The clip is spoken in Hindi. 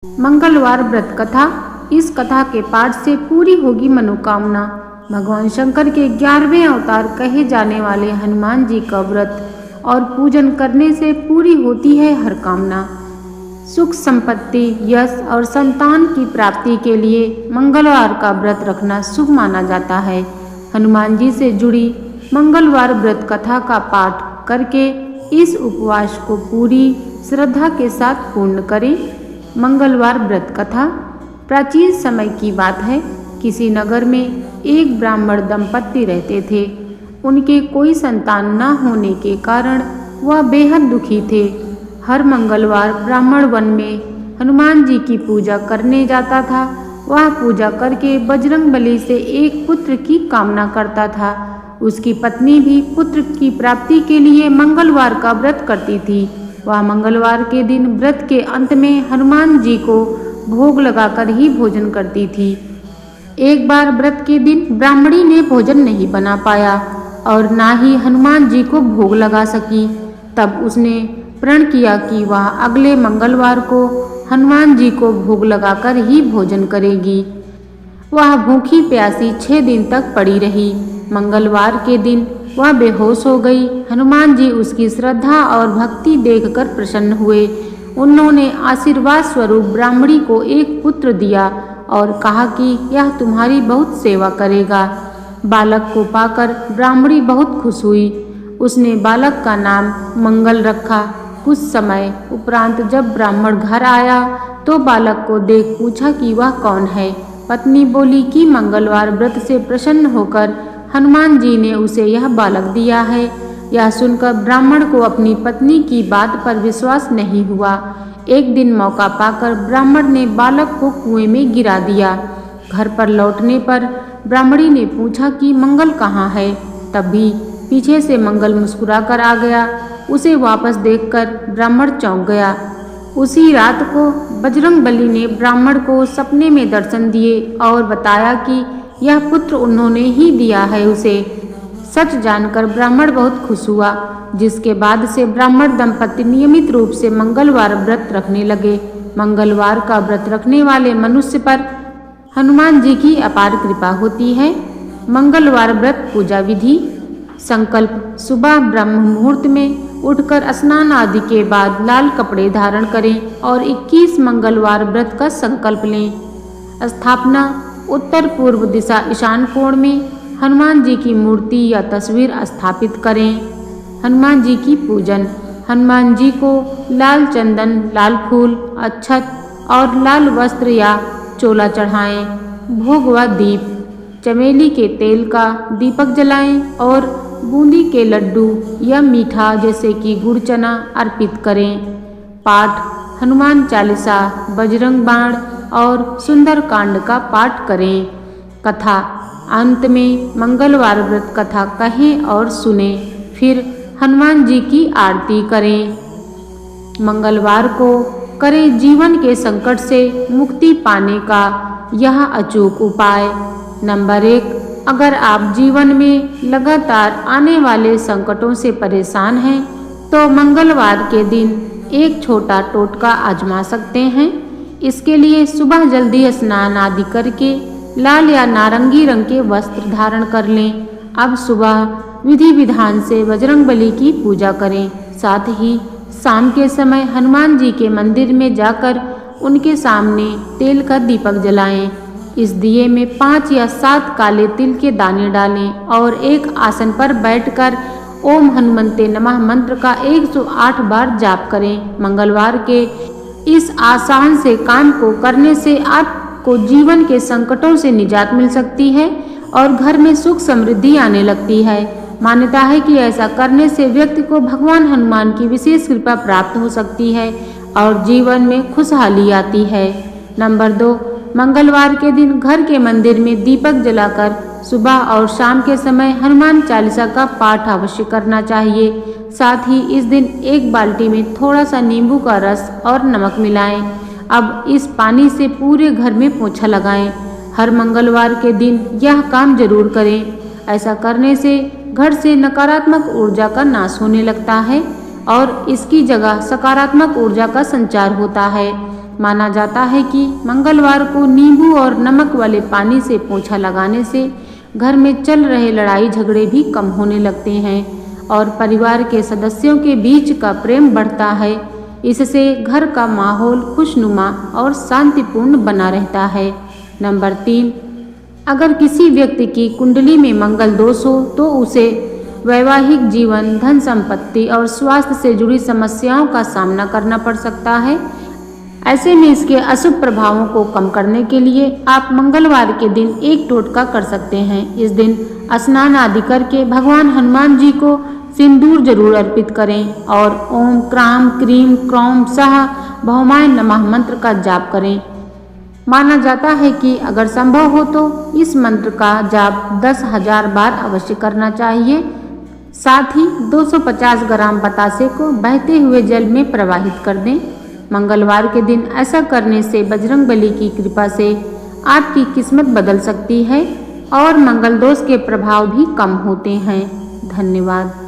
मंगलवार व्रत कथा। इस कथा के पाठ से पूरी होगी मनोकामना। भगवान शंकर के 11वें अवतार कहे जाने वाले हनुमान जी का व्रत और पूजन करने से पूरी होती है हर कामना। सुख संपत्ति, यश और संतान की प्राप्ति के लिए मंगलवार का व्रत रखना शुभ माना जाता है। हनुमान जी से जुड़ी मंगलवार व्रत कथा का पाठ करके इस उपवास को पूरी श्रद्धा के साथ पूर्ण करें। मंगलवार व्रत कथा प्राचीन समय की बात है। किसी नगर में एक ब्राह्मण दंपत्ति रहते थे। उनके कोई संतान न होने के कारण वह बेहद दुखी थे। हर मंगलवार ब्राह्मण वन में हनुमान जी की पूजा करने जाता था। वह पूजा करके बजरंगबली से एक पुत्र की कामना करता था। उसकी पत्नी भी पुत्र की प्राप्ति के लिए मंगलवार का व्रत करती थी। वह मंगलवार के दिन व्रत के अंत में हनुमान जी को भोग लगाकर ही भोजन करती थी। एक बार व्रत के दिन ब्राह्मणी ने भोजन नहीं बना पाया और ना ही हनुमान जी को भोग लगा सकी। तब उसने प्रण किया कि वह अगले मंगलवार को हनुमान जी को भोग लगाकर ही भोजन करेगी। वह भूखी प्यासी 6 दिन तक पड़ी रही। मंगलवार के दिन वह बेहोश हो गई। हनुमान जी उसकी श्रद्धा और भक्ति देखकर प्रसन्न हुए। उन्होंने आशीर्वाद स्वरूप ब्राह्मणी को एक पुत्र दिया और कहा कि यह तुम्हारी बहुत सेवा करेगा। बालक को पाकर ब्राह्मणी बहुत खुश हुई। उसने बालक का नाम मंगल रखा। कुछ समय उपरांत जब ब्राह्मण घर आया तो बालक को देख पूछा कि वह कौन है। पत्नी बोली कि मंगलवार व्रत से प्रसन्न होकर हनुमान जी ने उसे यह बालक दिया है। यह सुनकर ब्राह्मण को अपनी पत्नी की बात पर विश्वास नहीं हुआ। एक दिन मौका पाकर ब्राह्मण ने बालक को कुएं में गिरा दिया। घर पर लौटने पर ब्राह्मणी ने पूछा कि मंगल कहाँ है। तभी पीछे से मंगल मुस्कुराकर आ गया। उसे वापस देखकर ब्राह्मण चौंक गया। उसी रात को बजरंगबली ने ब्राह्मण को सपने में दर्शन दिए और बताया कि यह पुत्र उन्होंने ही दिया है उसे। सच जानकर ब्राह्मण बहुत खुश हुआ, जिसके बाद से ब्राह्मण दंपति नियमित रूप से मंगलवार व्रत रखने लगे। मंगलवार का व्रत रखने वाले मनुष्य पर हनुमान जी की अपार कृपा होती है। मंगलवार व्रत पूजा विधि। संकल्प। सुबह ब्रह्म मुहूर्त में उठकर स्नान आदि के बाद लाल कपड़े धारण करें और 21 मंगलवार व्रत का संकल्प लें। स्थापना। उत्तर पूर्व दिशा ईशान कोण में हनुमान जी की मूर्ति या तस्वीर स्थापित करें। हनुमान जी की पूजन। हनुमान जी को लाल चंदन, लाल फूल, अक्षत और लाल वस्त्र या चोला चढ़ाएं। भोग व दीप। चमेली के तेल का दीपक जलाएं और बूंदी के लड्डू या मीठा जैसे कि गुड़ चना अर्पित करें। पाठ। हनुमान चालीसा, बजरंग बाण और सुंदर कांड का पाठ करें। कथा। अंत में मंगलवार व्रत कथा कहें और सुने, फिर हनुमान जी की आरती करें। मंगलवार को करें जीवन के संकट से मुक्ति पाने का यह अचूक उपाय। नंबर 1। अगर आप जीवन में लगातार आने वाले संकटों से परेशान हैं तो मंगलवार के दिन एक छोटा टोटका आजमा सकते हैं। इसके लिए सुबह जल्दी स्नान आदि करके लाल या नारंगी रंग के वस्त्र धारण कर लें। अब सुबह विधि विधान से बजरंगबली की पूजा करें। साथ ही शाम के समय हनुमान जी के मंदिर में जाकर उनके सामने तेल का दीपक जलाएं। इस दिए में 5 या 7 काले तिल के दाने डालें और एक आसन पर बैठकर ओम हनुमंते नमः मंत्र का 108 बार जाप करें। मंगलवार के इस आसान से काम को करने से आपको जीवन के संकटों से निजात मिल सकती है और घर में सुख समृद्धि आने लगती है। मान्यता है कि ऐसा करने से व्यक्ति को भगवान हनुमान की विशेष कृपा प्राप्त हो सकती है और जीवन में खुशहाली आती है। नंबर 2। मंगलवार के दिन घर के मंदिर में दीपक जलाकर सुबह और शाम के समय हनुमान चालीसा का पाठ अवश्य करना चाहिए। साथ ही इस दिन एक बाल्टी में थोड़ा सा नींबू का रस और नमक मिलाएं। अब इस पानी से पूरे घर में पोंछा लगाएं। हर मंगलवार के दिन यह काम जरूर करें। ऐसा करने से घर से नकारात्मक ऊर्जा का नाश होने लगता है और इसकी जगह सकारात्मक ऊर्जा का संचार होता है। माना जाता है कि मंगलवार को नींबू और नमक वाले पानी से पोंछा लगाने से घर में चल रहे लड़ाई झगड़े भी कम होने लगते हैं और परिवार के सदस्यों के बीच का प्रेम बढ़ता है। इससे घर का माहौल खुशनुमा और शांतिपूर्ण बना रहता है। नंबर 3, अगर किसी व्यक्ति की कुंडली में मंगल दोष हो तो उसे वैवाहिक जीवन, धन संपत्ति और स्वास्थ्य से जुड़ी समस्याओं का सामना करना पड़ सकता है। ऐसे में इसके अशुभ प्रभावों को कम करने के लिए आप मंगलवार के दिन एक टोटका कर सकते हैं। इस दिन स्नान आदि करके भगवान हनुमान जी को सिंदूर जरूर अर्पित करें और ओम क्राम क्रीम क्रौम सह भौमाय नमः मंत्र का जाप करें। माना जाता है कि अगर संभव हो तो इस मंत्र का जाप 10,000 बार अवश्य करना चाहिए। साथ ही 250 ग्राम बतासे को बहते हुए जल में प्रवाहित कर दें। मंगलवार के दिन ऐसा करने से बजरंगबली की कृपा से आपकी किस्मत बदल सकती है और मंगल दोष के प्रभाव भी कम होते हैं। धन्यवाद।